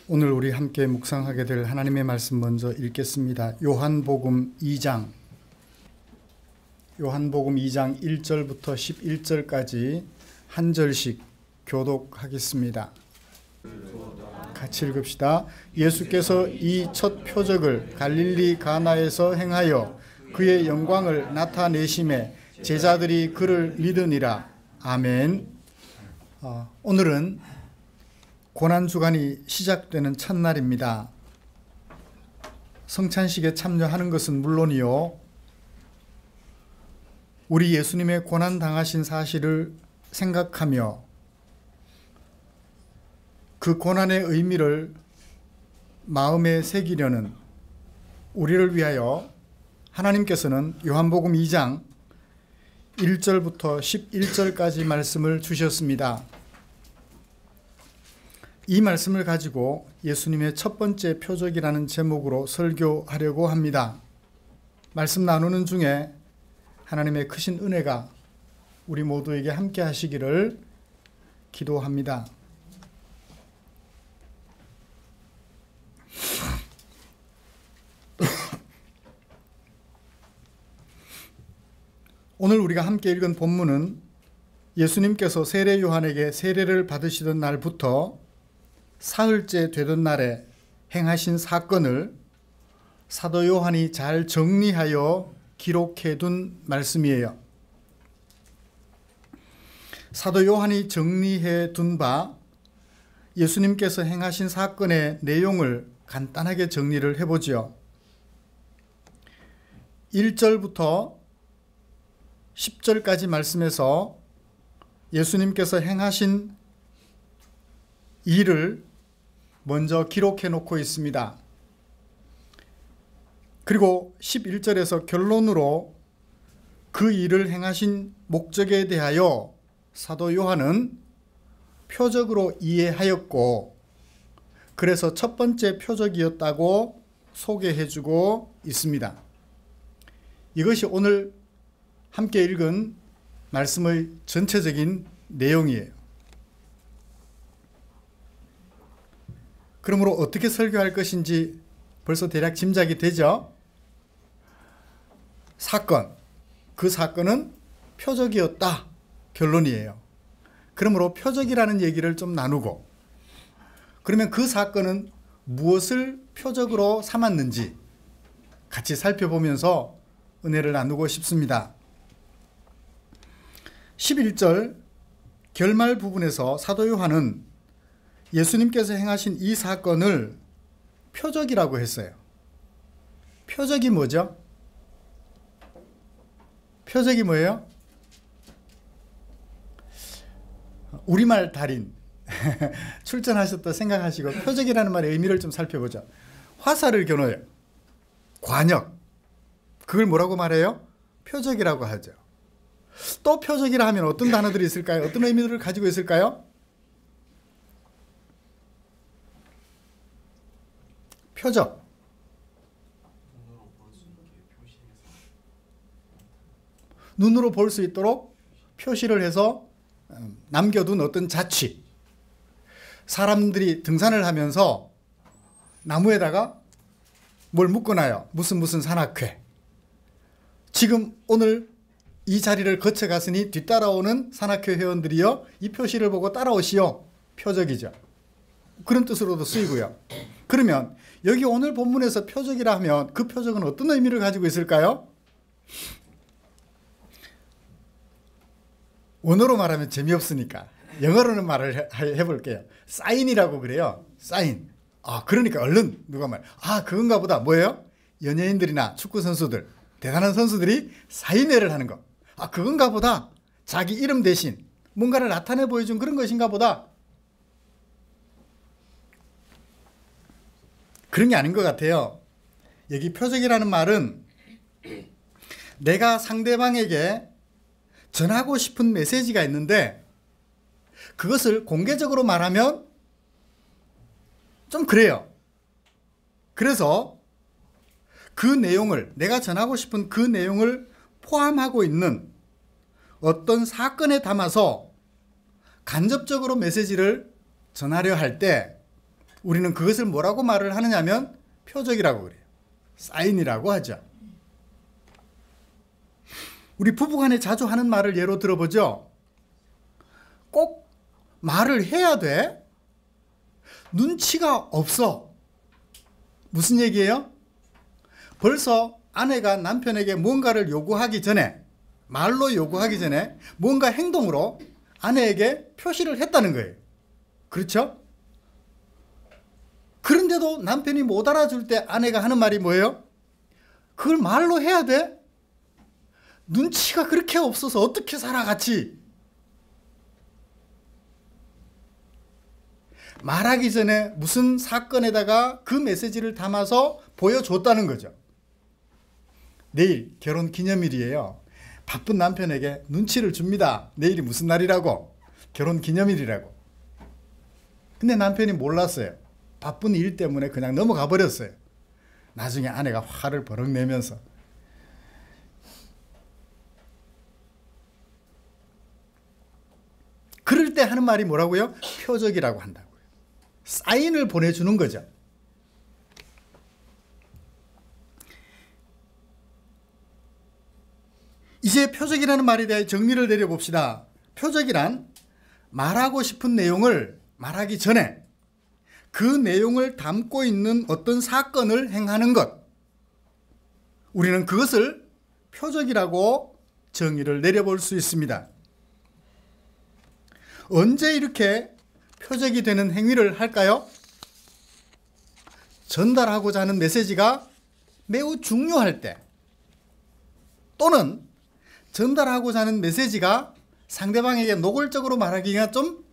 오늘 우리 함께 묵상하게 될 하나님의 말씀 먼저 읽겠습니다. 요한복음 2장 1절부터 11절까지 한 절씩 교독하겠습니다. 같이 읽읍시다. 예수께서 이 첫 표적을 갈릴리 가나에서 행하여 그의 영광을 나타내심에 제자들이 그를 믿으니라. 아멘. 오늘은 고난주간이 시작되는 첫날입니다. 성찬식에 참여하는 것은 물론이요, 우리 예수님의 고난당하신 사실을 생각하며 그 고난의 의미를 마음에 새기려는 우리를 위하여 하나님께서는 요한복음 2장 1절부터 11절까지 말씀을 주셨습니다. 이 말씀을 가지고 예수님의 첫 번째 표적이라는 제목으로 설교하려고 합니다. 말씀 나누는 중에 하나님의 크신 은혜가 우리 모두에게 함께 하시기를 기도합니다. 오늘 우리가 함께 읽은 본문은 예수님께서 세례 요한에게 세례를 받으시던 날부터 사흘째 되던 날에 행하신 사건을 사도 요한이 잘 정리하여 기록해 둔 말씀이에요. 사도 요한이 정리해 둔 바 예수님께서 행하신 사건의 내용을 간단하게 정리를 해보지요. 1절부터 10절까지 말씀에서 예수님께서 행하신 일을 먼저 기록해 놓고 있습니다. 그리고 11절에서 결론으로 그 일을 행하신 목적에 대하여 사도 요한은 표적으로 이해하였고, 그래서 첫 번째 표적이었다고 소개해 주고 있습니다. 이것이 오늘 함께 읽은 말씀의 전체적인 내용이에요. 그러므로 어떻게 설교할 것인지 벌써 대략 짐작이 되죠? 그 사건은 표적이었다, 결론이에요. 그러므로 표적이라는 얘기를 좀 나누고, 그러면 그 사건은 무엇을 표적으로 삼았는지 같이 살펴보면서 은혜를 나누고 싶습니다. 11절 결말 부분에서 사도 요한은 예수님께서 행하신 이 사건을 표적이라고 했어요. 표적이 뭐죠? 표적이 뭐예요? 우리말 달인 출전하셨다 생각하시고 표적이라는 말의 의미를 좀 살펴보죠. 화살을 겨눠요. 관역. 그걸 뭐라고 말해요? 표적이라고 하죠. 또 표적이라 하면 어떤 단어들이 있을까요? 어떤 의미들을 가지고 있을까요? 표적. 눈으로 볼 수 있도록 표시를 해서 남겨둔 어떤 자취. 사람들이 등산을 하면서 나무에다가 뭘 묶어놔요. 무슨 산악회. 지금 오늘 이 자리를 거쳐갔으니 뒤따라오는 산악회 회원들이요, 이 표시를 보고 따라오시오. 표적이죠. 그런 뜻으로도 쓰이고요. 그러면 여기 오늘 본문에서 표적이라 하면 그 표적은 어떤 의미를 가지고 있을까요? 원어로 말하면 재미없으니까 영어로는 말을 해볼게요. 사인이라고 그래요. 사인. 그러니까 얼른 누가 그건가 보다. 뭐예요? 연예인들이나 축구 선수들, 대단한 선수들이 사인회를 하는 거. 그건가 보다. 자기 이름 대신 뭔가를 나타내 보여준 그런 것인가 보다. 그런 게 아닌 것 같아요. 여기 표적이라는 말은 내가 상대방에게 전하고 싶은 메시지가 있는데 그것을 공개적으로 말하면 좀 그래요. 그래서 그 내용을, 내가 전하고 싶은 그 내용을 포함하고 있는 어떤 사건에 담아서 간접적으로 메시지를 전하려 할 때 우리는 그것을 뭐라고 말을 하느냐면 표적이라고 그래요. 사인이라고 하죠. 우리 부부간에 자주 하는 말을 예로 들어보죠. 꼭 말을 해야 돼? 눈치가 없어. 무슨 얘기예요? 벌써 아내가 남편에게 뭔가를 요구하기 전에, 말로 요구하기 전에 뭔가 행동으로 아내에게 표시를 했다는 거예요. 그렇죠? 그런데도 남편이 못 알아줄 때 아내가 하는 말이 뭐예요? 그걸 말로 해야 돼? 눈치가 그렇게 없어서 어떻게 살아 같이? 말하기 전에 무슨 사건에다가 그 메시지를 담아서 보여줬다는 거죠. 내일 결혼 기념일이에요. 바쁜 남편에게 눈치를 줍니다. 내일이 무슨 날이라고? 결혼 기념일이라고. 근데 남편이 몰랐어요. 바쁜 일 때문에 그냥 넘어가 버렸어요. 나중에 아내가 화를 버럭 내면서 그럴 때 하는 말이 뭐라고요? 표적이라고 한다고요. 사인을 보내주는 거죠. 이제 표적이라는 말에 대해 정리를 내려봅시다. 표적이란 말하고 싶은 내용을 말하기 전에 그 내용을 담고 있는 어떤 사건을 행하는 것. 우리는 그것을 표적이라고 정의를 내려볼 수 있습니다. 언제 이렇게 표적이 되는 행위를 할까요? 전달하고자 하는 메시지가 매우 중요할 때, 또는 전달하고자 하는 메시지가 상대방에게 노골적으로 말하기가 좀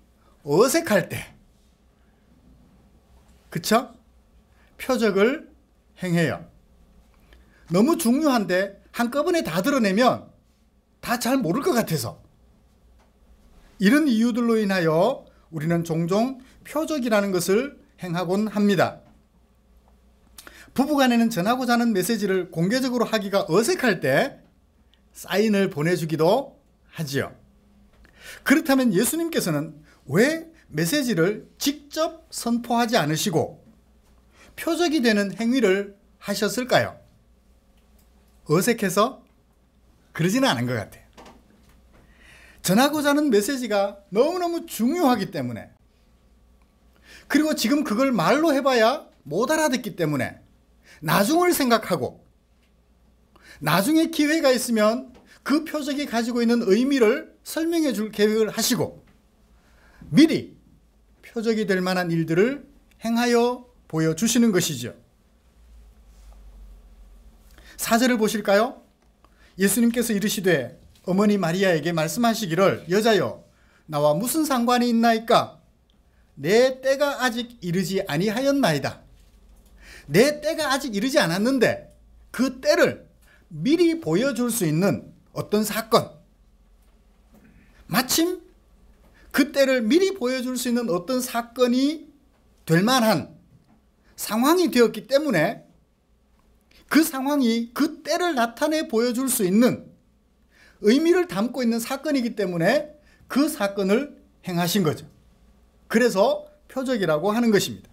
어색할 때, 그쵸? 표적을 행해요. 너무 중요한데 한꺼번에 다 드러내면 다 잘 모를 것 같아서, 이런 이유들로 인하여 우리는 종종 표적이라는 것을 행하곤 합니다. 부부간에는 전하고자 하는 메시지를 공개적으로 하기가 어색할 때 사인을 보내주기도 하지요. 그렇다면 예수님께서는 왜 메시지를 직접 선포하지 않으시고 표적이 되는 행위를 하셨을까요? 어색해서? 그러지는 않은 것 같아요. 전하고자 하는 메시지가 너무너무 중요하기 때문에, 그리고 지금 그걸 말로 해봐야 못 알아듣기 때문에 나중을 생각하고, 나중에 기회가 있으면 그 표적이 가지고 있는 의미를 설명해 줄 계획을 하시고, 미리 표적이 될 만한 일들을 행하여 보여주시는 것이죠. 4절을 보실까요? 예수님께서 이르시되 어머니 마리아에게 말씀하시기를, 여자여 나와 무슨 상관이 있나이까? 내 때가 아직 이르지 아니하였나이다. 내 때가 아직 이르지 않았는데 그 때를 미리 보여줄 수 있는 어떤 사건, 마침 그 때를 미리 보여줄 수 있는 어떤 사건이 될 만한 상황이 되었기 때문에, 그 상황이 그 때를 나타내 보여줄 수 있는 의미를 담고 있는 사건이기 때문에 그 사건을 행하신 거죠. 그래서 표적이라고 하는 것입니다.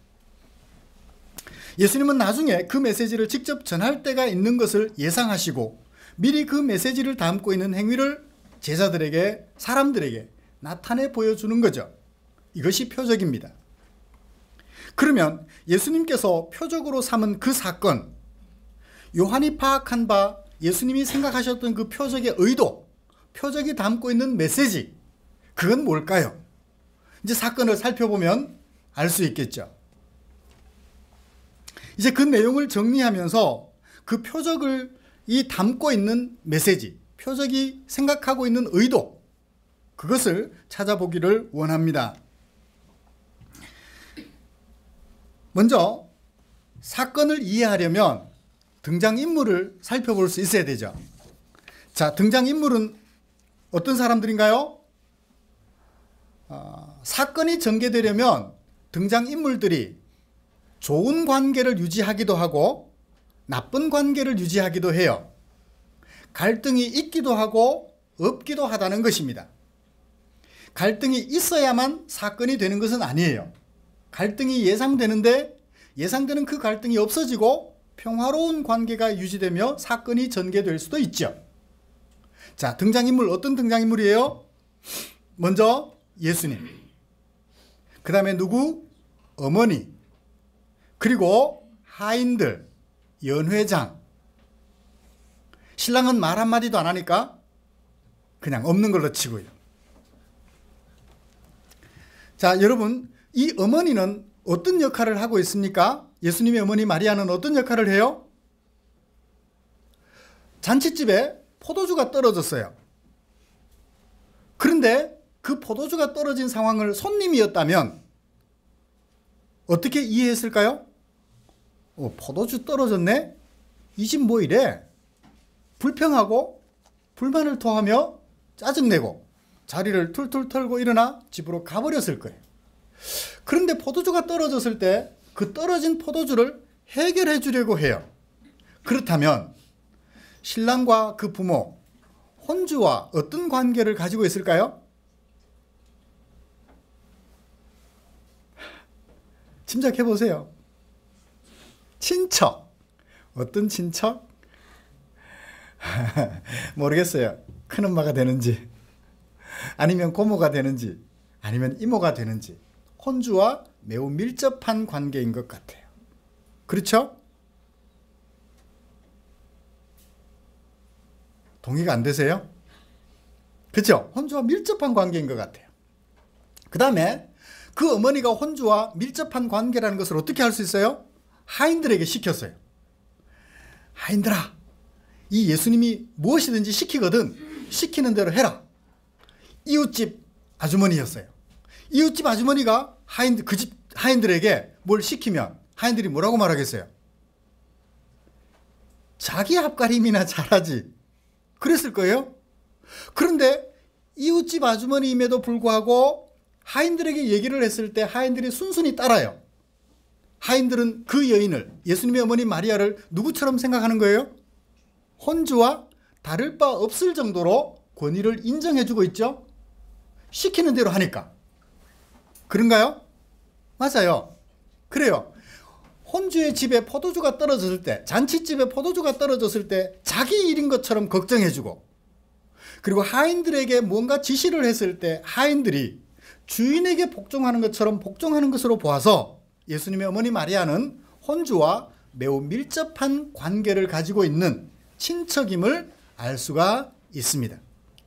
예수님은 나중에 그 메시지를 직접 전할 때가 있는 것을 예상하시고 미리 그 메시지를 담고 있는 행위를 제자들에게, 사람들에게 나타내 보여주는 거죠. 이것이 표적입니다. 그러면 예수님께서 표적으로 삼은 그 사건, 요한이 파악한 바 예수님이 생각하셨던 그 표적의 의도, 표적이 담고 있는 메시지, 그건 뭘까요? 이제 사건을 살펴보면 알 수 있겠죠. 이제 그 내용을 정리하면서 그 표적을 담고 있는 메시지, 표적이 생각하고 있는 의도, 그것을 찾아보기를 원합니다. 먼저 사건을 이해하려면 등장인물을 살펴볼 수 있어야 되죠. 자, 등장인물은 어떤 사람들인가요? 사건이 전개되려면 등장인물들이 좋은 관계를 유지하기도 하고 나쁜 관계를 유지하기도 해요. 갈등이 있기도 하고 없기도 하다는 것입니다. 갈등이 있어야만 사건이 되는 것은 아니에요. 갈등이 예상되는 그 갈등이 없어지고 평화로운 관계가 유지되며 사건이 전개될 수도 있죠. 자, 등장인물 어떤 등장인물이에요? 먼저 예수님, 그 다음에 누구? 어머니, 그리고 하인들, 연회장. 신랑은 말 한마디도 안 하니까 그냥 없는 걸로 치고요. 자, 여러분, 이 어머니는 어떤 역할을 하고 있습니까? 예수님의 어머니 마리아는 어떤 역할을 해요? 잔칫집에 포도주가 떨어졌어요. 그런데 그 포도주가 떨어진 상황을 손님이었다면 어떻게 이해했을까요? 포도주 떨어졌네? 이 집 뭐 이래? 불평하고 불만을 토하며 짜증내고 자리를 툴툴 털고 일어나 집으로 가버렸을 거예요. 그런데 포도주가 떨어졌을 때 그 떨어진 포도주를 해결해 주려고 해요. 그렇다면 신랑과 그 부모, 혼주와 어떤 관계를 가지고 있을까요? 짐작해 보세요. 친척. 어떤 친척? 모르겠어요. 큰엄마가 되는지, 아니면 고모가 되는지, 아니면 이모가 되는지. 혼주와 매우 밀접한 관계인 것 같아요. 그렇죠? 동의가 안 되세요? 그렇죠? 혼주와 밀접한 관계인 것 같아요. 그 다음에 그 어머니가 혼주와 밀접한 관계라는 것을 어떻게 할 수 있어요? 하인들에게 시켰어요. 하인들아, 이 예수님이 무엇이든지 시키거든 시키는 대로 해라. 이웃집 아주머니였어요. 이웃집 아주머니가 그 집 하인들에게 뭘 시키면 하인들이 뭐라고 말하겠어요? 자기 앞가림이나 잘하지. 그랬을 거예요. 그런데 이웃집 아주머니임에도 불구하고 하인들에게 얘기를 했을 때 하인들이 순순히 따라요. 하인들은 그 여인을, 예수님의 어머니 마리아를 누구처럼 생각하는 거예요? 혼주와 다를 바 없을 정도로 권위를 인정해주고 있죠. 시키는 대로 하니까. 그런가요? 맞아요. 그래요. 혼주의 집에 포도주가 떨어졌을 때, 잔치집에 포도주가 떨어졌을 때 자기 일인 것처럼 걱정해주고, 그리고 하인들에게 뭔가 지시를 했을 때 하인들이 주인에게 복종하는 것처럼 복종하는 것으로 보아서 예수님의 어머니 마리아는 혼주와 매우 밀접한 관계를 가지고 있는 친척임을 알 수가 있습니다.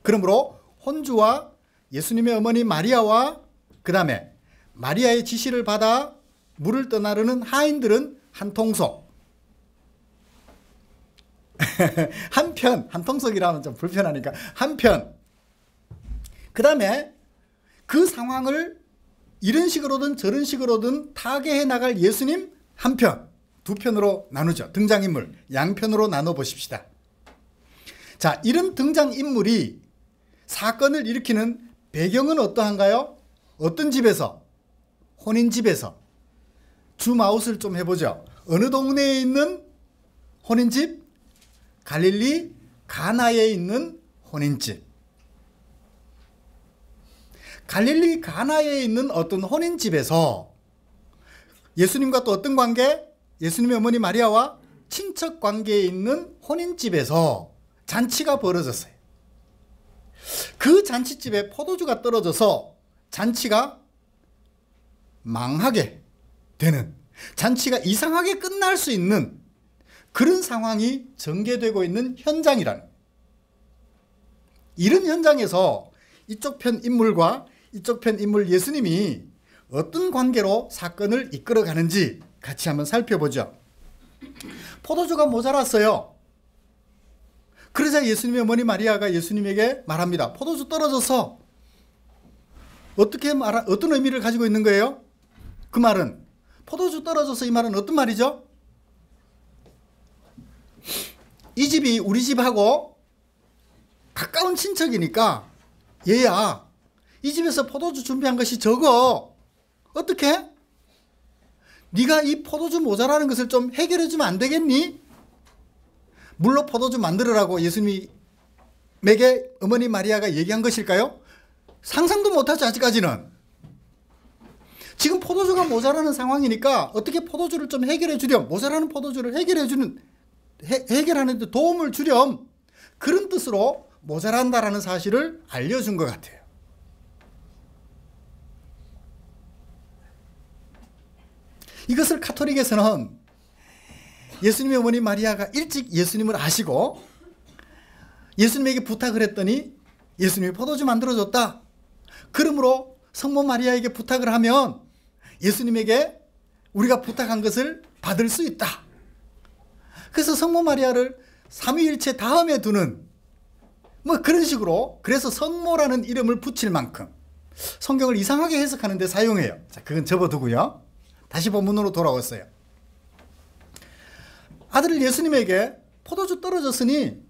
그러므로 혼주와 예수님의 어머니 마리아와 그 다음에 마리아의 지시를 받아 물을 떠나르는 하인들은 한 통속. 한 통속이라면 좀 불편하니까 한편. 그 다음에 그 상황을 이런 식으로든 저런 식으로든 타개해 나갈 예수님 한편, 두 편으로 나누죠. 등장인물 양편으로 나눠 보십시다. 자, 이런 등장인물이 사건을 일으키는 배경은 어떠한가요? 어떤 집에서? 혼인집에서. 줌아웃을 좀 해보죠. 어느 동네에 있는 혼인집? 갈릴리 가나에 있는 혼인집. 갈릴리 가나에 있는 어떤 혼인집에서 예수님과 또 어떤 관계? 예수님의 어머니 마리아와 친척 관계에 있는 혼인집에서 잔치가 벌어졌어요. 그 잔치집에 포도주가 떨어져서 잔치가 망하게 되는, 잔치가 이상하게 끝날 수 있는 그런 상황이 전개되고 있는 현장이라는, 이런 현장에서 이쪽 편 인물과 이쪽 편 인물 예수님이 어떤 관계로 사건을 이끌어가는지 같이 한번 살펴보죠. 포도주가 모자랐어요. 그러자 예수님의 어머니 마리아가 예수님에게 말합니다. 포도주 떨어져서. 어떤 의미를 가지고 있는 거예요? 그 말은, 포도주 떨어져서, 이 말은 어떤 말이죠? 이 집이 우리 집하고 가까운 친척이니까 얘야, 이 집에서 포도주 준비한 것이 적어. 어떻게? 네가 이 포도주 모자라는 것을 좀 해결해 주면 안 되겠니? 물로 포도주 만들으라고 예수님에게 어머니 마리아가 얘기한 것일까요? 상상도 못하죠, 아직까지는. 지금 포도주가 모자라는 상황이니까 어떻게 포도주를 좀 해결해 주렴, 모자라는 포도주를 해결하는 데 도움을 주렴, 그런 뜻으로 모자란다라는 사실을 알려준 것 같아요. 이것을 가톨릭에서는 예수님의 어머니 마리아가 일찍 예수님을 아시고 예수님에게 부탁을 했더니 예수님이 포도주 만들어줬다. 그러므로 성모 마리아에게 부탁을 하면 예수님에게 우리가 부탁한 것을 받을 수 있다. 그래서 성모 마리아를 삼위일체 다음에 두는 뭐 그런 식으로, 그래서 성모라는 이름을 붙일 만큼 성경을 이상하게 해석하는 데 사용해요. 자, 그건 접어두고요. 다시 본문으로 돌아왔어요. 아들 예수님에게 포도주 떨어졌으니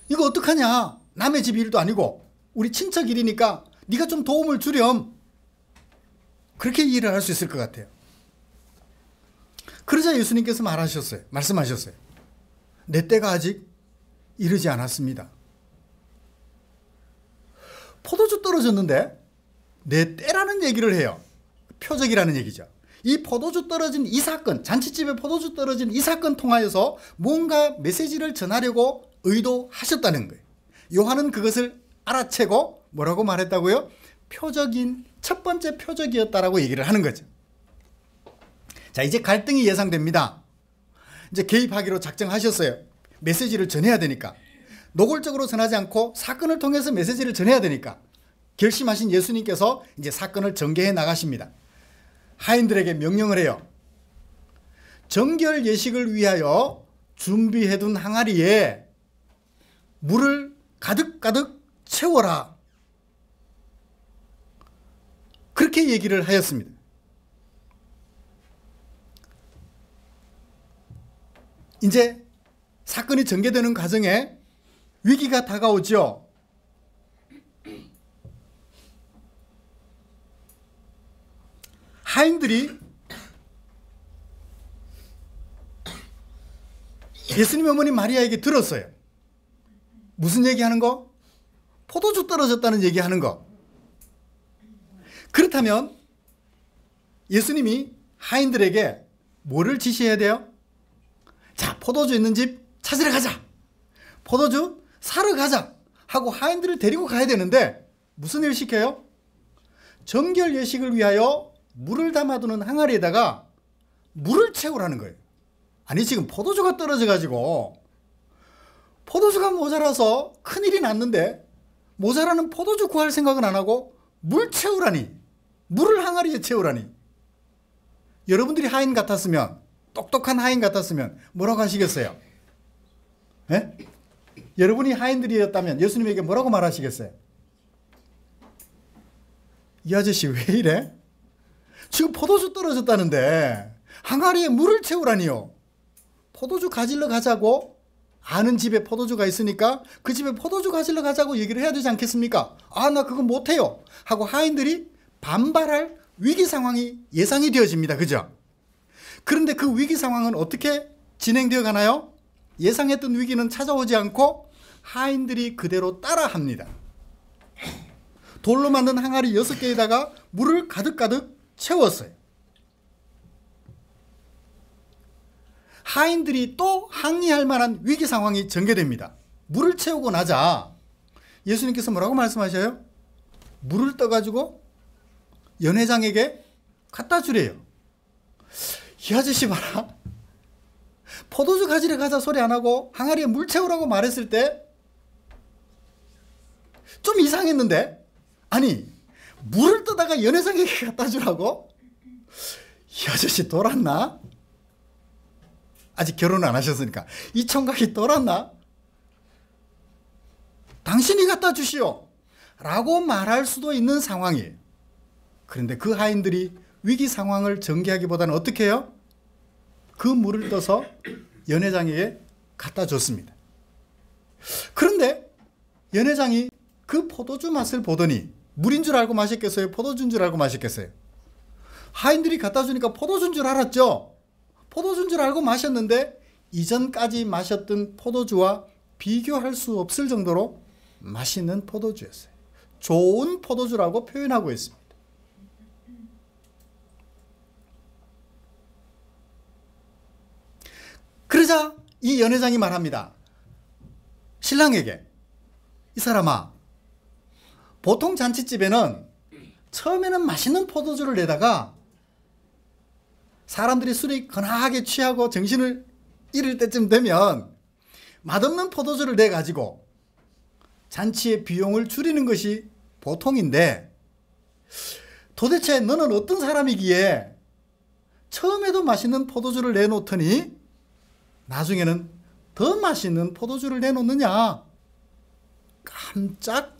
이거 어떡하냐, 남의 집 일도 아니고 우리 친척 일이니까 네가 좀 도움을 주렴, 그렇게 이해를 할 수 있을 것 같아요. 그러자 예수님께서 말씀하셨어요. 내 때가 아직 이르지 않았습니다. 포도주 떨어졌는데 내 때라는 얘기를 해요. 표적이라는 얘기죠. 이 포도주 떨어진 이 사건, 잔치집에 포도주 떨어진 이 사건 통하여서 뭔가 메시지를 전하려고 의도하셨다는 거예요. 요한은 그것을 알아채고 뭐라고 말했다고요? 표적인 첫 번째 표적이었다라고 얘기를 하는 거죠. 자, 이제 갈등이 예상됩니다. 이제 개입하기로 작정하셨어요. 메시지를 전해야 되니까. 노골적으로 전하지 않고 사건을 통해서 메시지를 전해야 되니까 결심하신 예수님께서 이제 사건을 전개해 나가십니다. 하인들에게 명령을 해요. 정결 예식을 위하여 준비해둔 항아리에 물을 가득가득 채워라. 그렇게 얘기를 하였습니다. 이제 사건이 전개되는 과정에 위기가 다가오죠. 하인들이 예수님 어머니 마리아에게 들었어요. 무슨 얘기하는 거? 포도주 떨어졌다는 얘기하는 거. 그렇다면 예수님이 하인들에게 뭐를 지시해야 돼요? 자, 포도주 있는 집 찾으러 가자, 포도주 사러 가자 하고 하인들을 데리고 가야 되는데 무슨 일 시켜요? 정결 예식을 위하여 물을 담아두는 항아리에다가 물을 채우라는 거예요. 아니, 지금 포도주가 떨어져가지고 포도주가 모자라서 큰일이 났는데 모자라는 포도주 구할 생각은 안 하고 물 채우라니, 물을 항아리에 채우라니. 여러분들이 하인 같았으면, 똑똑한 하인 같았으면 뭐라고 하시겠어요? 예? 여러분이 하인들이었다면 예수님에게 뭐라고 말하시겠어요? 이 아저씨 왜 이래? 지금 포도주 떨어졌다는데 항아리에 물을 채우라니요. 포도주 가지러 가자고, 아는 집에 포도주가 있으니까 그 집에 포도주 가지러 가자고 얘기를 해야 되지 않겠습니까? 아, 나 그건 못해요 하고 하인들이 반발할 위기 상황이 예상이 되어집니다. 그죠? 그런데 그 위기 상황은 어떻게 진행되어 가나요? 예상했던 위기는 찾아오지 않고 하인들이 그대로 따라합니다. 돌로 만든 항아리 6개에다가 물을 가득가득 채웠어요. 하인들이 또 항의할 만한 위기 상황이 전개됩니다. 물을 채우고 나자 예수님께서 뭐라고 말씀하셔요? 물을 떠가지고 연회장에게 갖다 주래요. 이 아저씨 봐라, 포도주 가지러 가자 소리 안 하고 항아리에 물 채우라고 말했을 때 좀 이상했는데, 아니 물을 떠다가 연회장에게 갖다 주라고? 이 아저씨 돌았나? 아직 결혼을 안 하셨으니까 이 총각이 돌았나? 당신이 갖다 주시오 라고 말할 수도 있는 상황이에요. 그런데 그 하인들이 위기 상황을 전개하기보다는 어떻게 해요? 그 물을 떠서 연회장에게 갖다 줬습니다. 그런데 연회장이 그 포도주 맛을 보더니 물인 줄 알고 마셨겠어요? 포도주인 줄 알고 마셨겠어요? 하인들이 갖다 주니까 포도주인 줄 알았죠? 포도주인 줄 알고 마셨는데 이전까지 마셨던 포도주와 비교할 수 없을 정도로 맛있는 포도주였어요. 좋은 포도주라고 표현하고 있습니다. 그러자 이 연회장이 말합니다. 신랑에게, 이 사람아, 보통 잔치집에는 처음에는 맛있는 포도주를 내다가 사람들이 술이 거나하게 취하고 정신을 잃을 때쯤 되면 맛없는 포도주를 내가지고 잔치의 비용을 줄이는 것이 보통인데, 도대체 너는 어떤 사람이기에 처음에도 맛있는 포도주를 내놓더니 나중에는 더 맛있는 포도주를 내놓느냐? 깜짝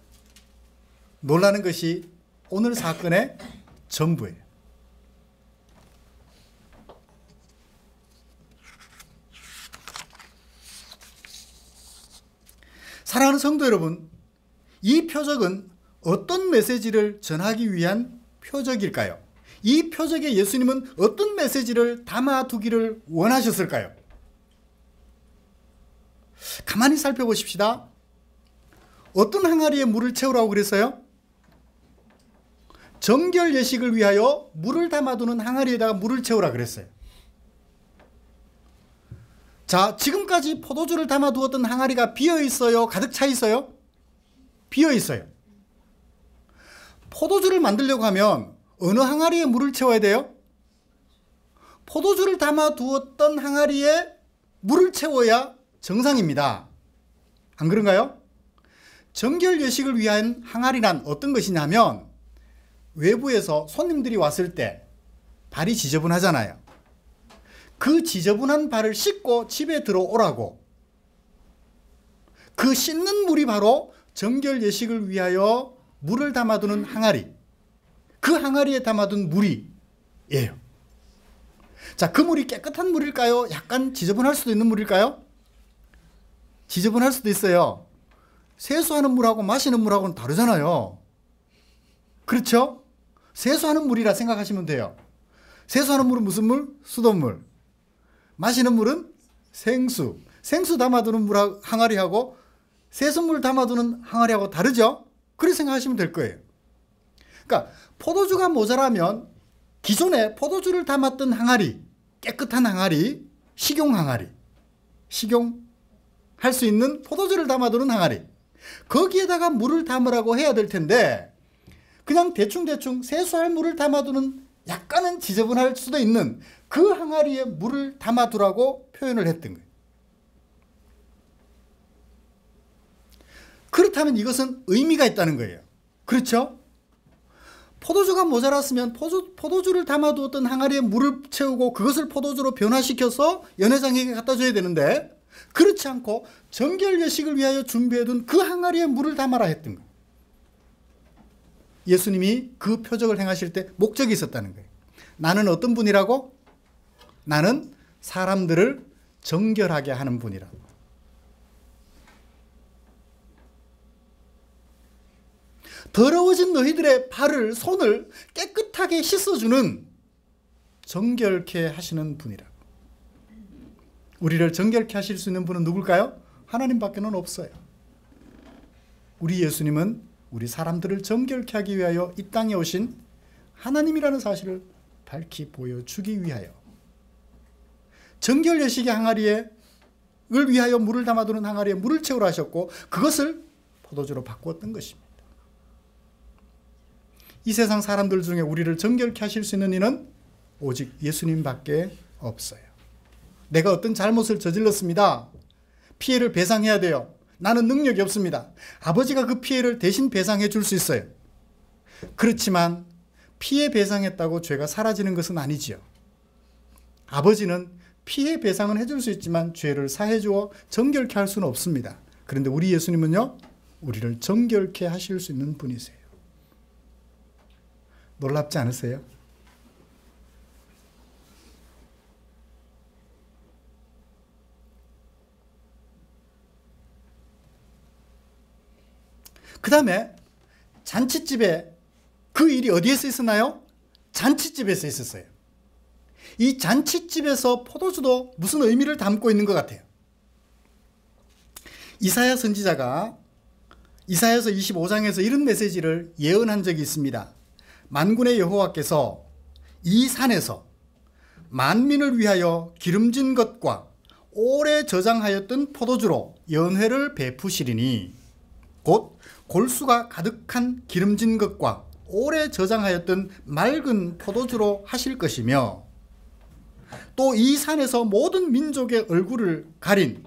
놀라는 것이 오늘 사건의 전부예요. 사랑하는 성도 여러분, 이 표적은 어떤 메시지를 전하기 위한 표적일까요? 이 표적에 예수님은 어떤 메시지를 담아두기를 원하셨을까요? 가만히 살펴보십시다. 어떤 항아리에 물을 채우라고 그랬어요? 정결 예식을 위하여 물을 담아두는 항아리에다가 물을 채우라 그랬어요. 자, 지금까지 포도주를 담아두었던 항아리가 비어있어요? 가득 차 있어요? 비어있어요. 포도주를 만들려고 하면 어느 항아리에 물을 채워야 돼요? 포도주를 담아두었던 항아리에 물을 채워야 정상입니다. 안 그런가요? 정결 예식을 위한 항아리란 어떤 것이냐면, 외부에서 손님들이 왔을 때 발이 지저분하잖아요. 그 지저분한 발을 씻고 집에 들어오라고, 그 씻는 물이 바로 정결 예식을 위하여 물을 담아두는 항아리, 그 항아리에 담아둔 물이에요. 자, 그 물이 깨끗한 물일까요? 약간 지저분할 수도 있는 물일까요? 지저분할 수도 있어요. 세수하는 물하고 마시는 물하고는 다르잖아요. 그렇죠? 세수하는 물이라 생각하시면 돼요. 세수하는 물은 무슨 물? 수돗물. 마시는 물은 생수. 생수 담아두는 물 항아리하고 세수물 담아두는 항아리하고 다르죠? 그렇게 생각하시면 될 거예요. 그러니까 포도주가 모자라면 기존에 포도주를 담았던 항아리, 깨끗한 항아리, 식용 항아리, 식용할 수 있는 포도주를 담아두는 항아리, 거기에다가 물을 담으라고 해야 될 텐데 그냥 대충대충 세수할 물을 담아두는 약간은 지저분할 수도 있는 그 항아리에 물을 담아두라고 표현을 했던 거예요. 그렇다면 이것은 의미가 있다는 거예요. 그렇죠? 포도주가 모자랐으면 포도주를 담아두었던 항아리에 물을 채우고 그것을 포도주로 변화시켜서 연회장에게 갖다 줘야 되는데, 그렇지 않고 정결 예식을 위하여 준비해둔 그 항아리에 물을 담아라 했던 거예요. 예수님이 그 표적을 행하실 때 목적이 있었다는 거예요. 나는 어떤 분이라고? 나는 사람들을 정결하게 하는 분이라고. 더러워진 너희들의 발을, 손을 깨끗하게 씻어주는 정결케 하시는 분이라고. 우리를 정결케 하실 수 있는 분은 누굴까요? 하나님밖에는 없어요. 우리 예수님은 우리 사람들을 정결케 하기 위하여 이 땅에 오신 하나님이라는 사실을 밝히 보여주기 위하여 정결 예식의 항아리에 을 위하여 물을 담아두는 항아리에 물을 채우라 하셨고, 그것을 포도주로 바꾸었던 것입니다. 이 세상 사람들 중에 우리를 정결케 하실 수 있는 이는 오직 예수님밖에 없어요. 내가 어떤 잘못을 저질렀습니다. 피해를 배상해야 돼요. 나는 능력이 없습니다. 아버지가 그 피해를 대신 배상해 줄 수 있어요. 그렇지만 피해 배상했다고 죄가 사라지는 것은 아니지요. 아버지는 피해 배상은 해줄 수 있지만 죄를 사해 주어 정결케 할 수는 없습니다. 그런데 우리 예수님은요, 우리를 정결케 하실 수 있는 분이세요. 놀랍지 않으세요? 그 다음에 잔치집에 그 일이 어디에서 있었나요? 잔치집에서 있었어요. 이 잔치집에서 포도주도 무슨 의미를 담고 있는 것 같아요. 이사야 선지자가 이사야서 25장에서 이런 메시지를 예언한 적이 있습니다. 만군의 여호와께서 이 산에서 만민을 위하여 기름진 것과 오래 저장하였던 포도주로 연회를 베푸시리니 곧 골수가 가득한 기름진 것과 오래 저장하였던 맑은 포도주로 하실 것이며 또 이 산에서 모든 민족의 얼굴을 가린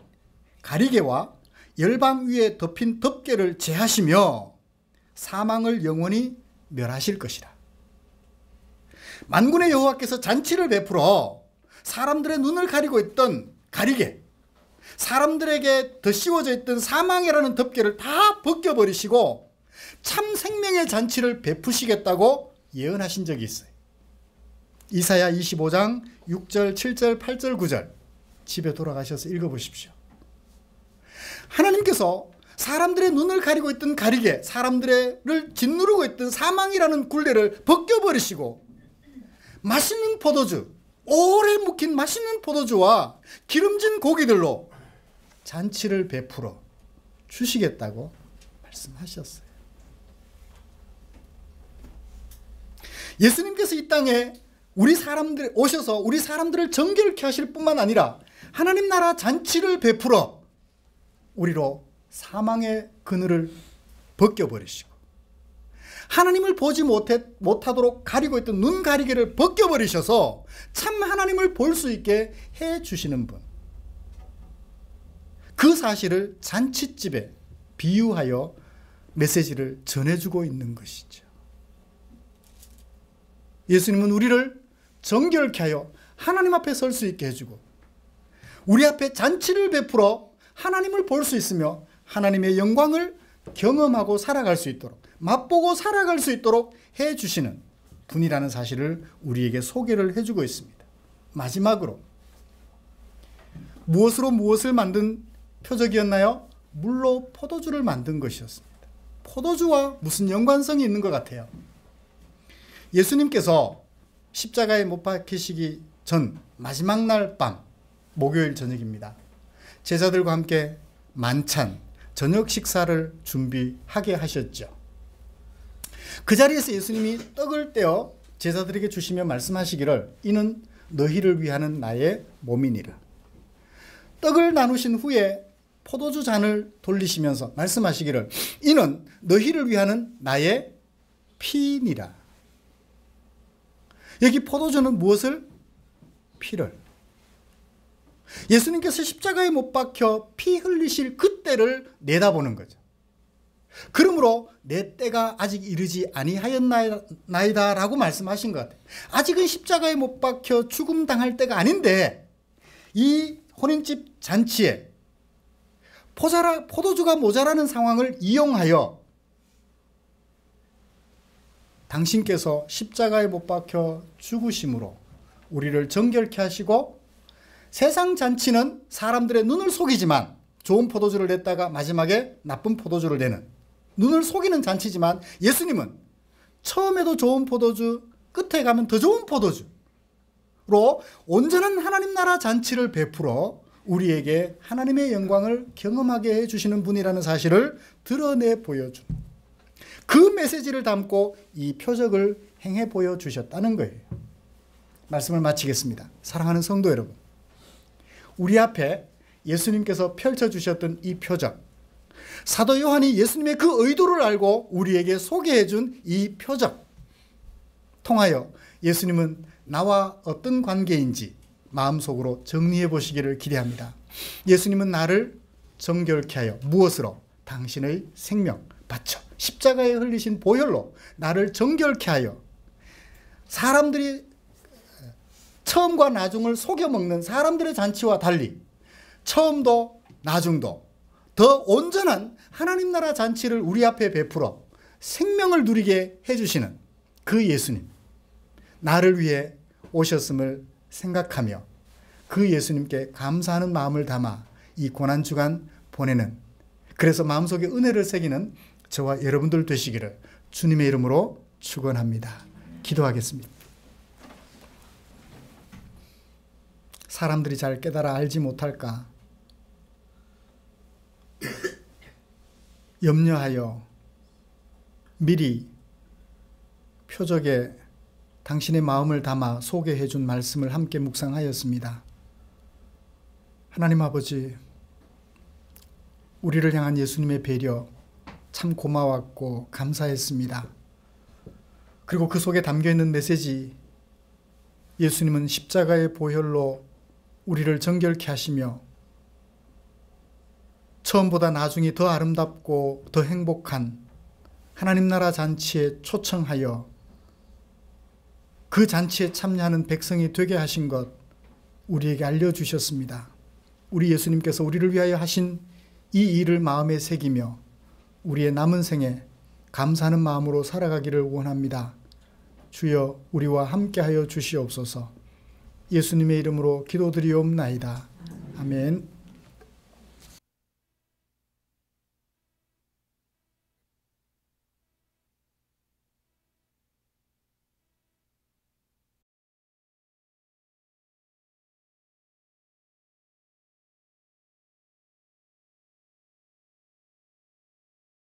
가리개와 열방 위에 덮인 덮개를 제하시며 사망을 영원히 멸하실 것이라. 만군의 여호와께서 잔치를 베풀어 사람들의 눈을 가리고 있던 가리개, 사람들에게 더 씌워져 있던 사망이라는 덮개를 다 벗겨버리시고 참 생명의 잔치를 베푸시겠다고 예언하신 적이 있어요. 이사야 25장 6절, 7절, 8절, 9절 집에 돌아가셔서 읽어보십시오. 하나님께서 사람들의 눈을 가리고 있던 가리개, 사람들을 짓누르고 있던 사망이라는 굴레를 벗겨버리시고 맛있는 포도주, 오래 묵힌 맛있는 포도주와 기름진 고기들로 잔치를 베풀어 주시겠다고 말씀하셨어요. 예수님께서 이 땅에 오셔서 우리 사람들을 정결케 하실 뿐만 아니라 하나님 나라 잔치를 베풀어 우리로 사망의 그늘을 벗겨버리시고 하나님을 보지 못하도록 가리고 있던 눈 가리개를 벗겨버리셔서 참 하나님을 볼 수 있게 해주시는 분. 그 사실을 잔치집에 비유하여 메시지를 전해주고 있는 것이죠. 예수님은 우리를 정결케 하여 하나님 앞에 설 수 있게 해주고 우리 앞에 잔치를 베풀어 하나님을 볼 수 있으며 하나님의 영광을 경험하고 살아갈 수 있도록 맛보고 살아갈 수 있도록 해주시는 분이라는 사실을 우리에게 소개를 해주고 있습니다. 마지막으로 무엇으로 무엇을 만든 표적이었나요? 물로 포도주를 만든 것이었습니다. 포도주와 무슨 연관성이 있는 것 같아요. 예수님께서 십자가에 못 박히시기 전 마지막 날 밤, 목요일 저녁입니다. 제자들과 함께 만찬, 저녁 식사를 준비하게 하셨죠. 그 자리에서 예수님이 떡을 떼어 제자들에게 주시며 말씀하시기를 이는 너희를 위하는 나의 몸이니라. 떡을 나누신 후에 포도주 잔을 돌리시면서 말씀하시기를 이는 너희를 위하는 나의 피니라. 여기 포도주는 무엇을? 피를. 예수님께서 십자가에 못 박혀 피 흘리실 그때를 내다보는 거죠. 그러므로 내 때가 아직 이르지 아니하였나이다 라고 말씀하신 것 같아요. 아직은 십자가에 못 박혀 죽음 당할 때가 아닌데 이 혼인집 잔치에 포도주가 모자라는 상황을 이용하여 당신께서 십자가에 못 박혀 죽으심으로 우리를 정결케 하시고 세상 잔치는 사람들의 눈을 속이지만 좋은 포도주를 냈다가 마지막에 나쁜 포도주를 내는 눈을 속이는 잔치지만 예수님은 처음에도 좋은 포도주, 끝에 가면 더 좋은 포도주로 온전한 하나님 나라 잔치를 베풀어 우리에게 하나님의 영광을 경험하게 해주시는 분이라는 사실을 드러내 보여준 그 메시지를 담고 이 표적을 행해 보여주셨다는 거예요. 말씀을 마치겠습니다. 사랑하는 성도 여러분, 우리 앞에 예수님께서 펼쳐주셨던 이 표적, 사도 요한이 예수님의 그 의도를 알고 우리에게 소개해 준 이 표적 통하여 예수님은 나와 어떤 관계인지 마음속으로 정리해 보시기를 기대합니다. 예수님은 나를 정결케 하여 무엇으로? 당신의 생명 바쳐 십자가에 흘리신 보혈로 나를 정결케 하여 사람들이 처음과 나중을 속여먹는 사람들의 잔치와 달리 처음도 나중도 더 온전한 하나님 나라 잔치를 우리 앞에 베풀어 생명을 누리게 해주시는 그 예수님, 나를 위해 오셨음을 생각하며 그 예수님께 감사하는 마음을 담아 이 고난주간 보내는, 그래서 마음속에 은혜를 새기는 저와 여러분들 되시기를 주님의 이름으로 축원합니다. 기도하겠습니다. 사람들이 잘 깨달아 알지 못할까 염려하여 미리 표적에 당신의 마음을 담아 소개해 준 말씀을 함께 묵상하였습니다. 하나님 아버지, 우리를 향한 예수님의 배려 참 고마웠고 감사했습니다. 그리고 그 속에 담겨있는 메시지, 예수님은 십자가의 보혈로 우리를 정결케 하시며 처음보다 나중이 더 아름답고 더 행복한 하나님 나라 잔치에 초청하여 그 잔치에 참여하는 백성이 되게 하신 것 우리에게 알려주셨습니다. 우리 예수님께서 우리를 위하여 하신 이 일을 마음에 새기며 우리의 남은 생에 감사하는 마음으로 살아가기를 원합니다. 주여 우리와 함께하여 주시옵소서. 예수님의 이름으로 기도드리옵나이다. 아멘.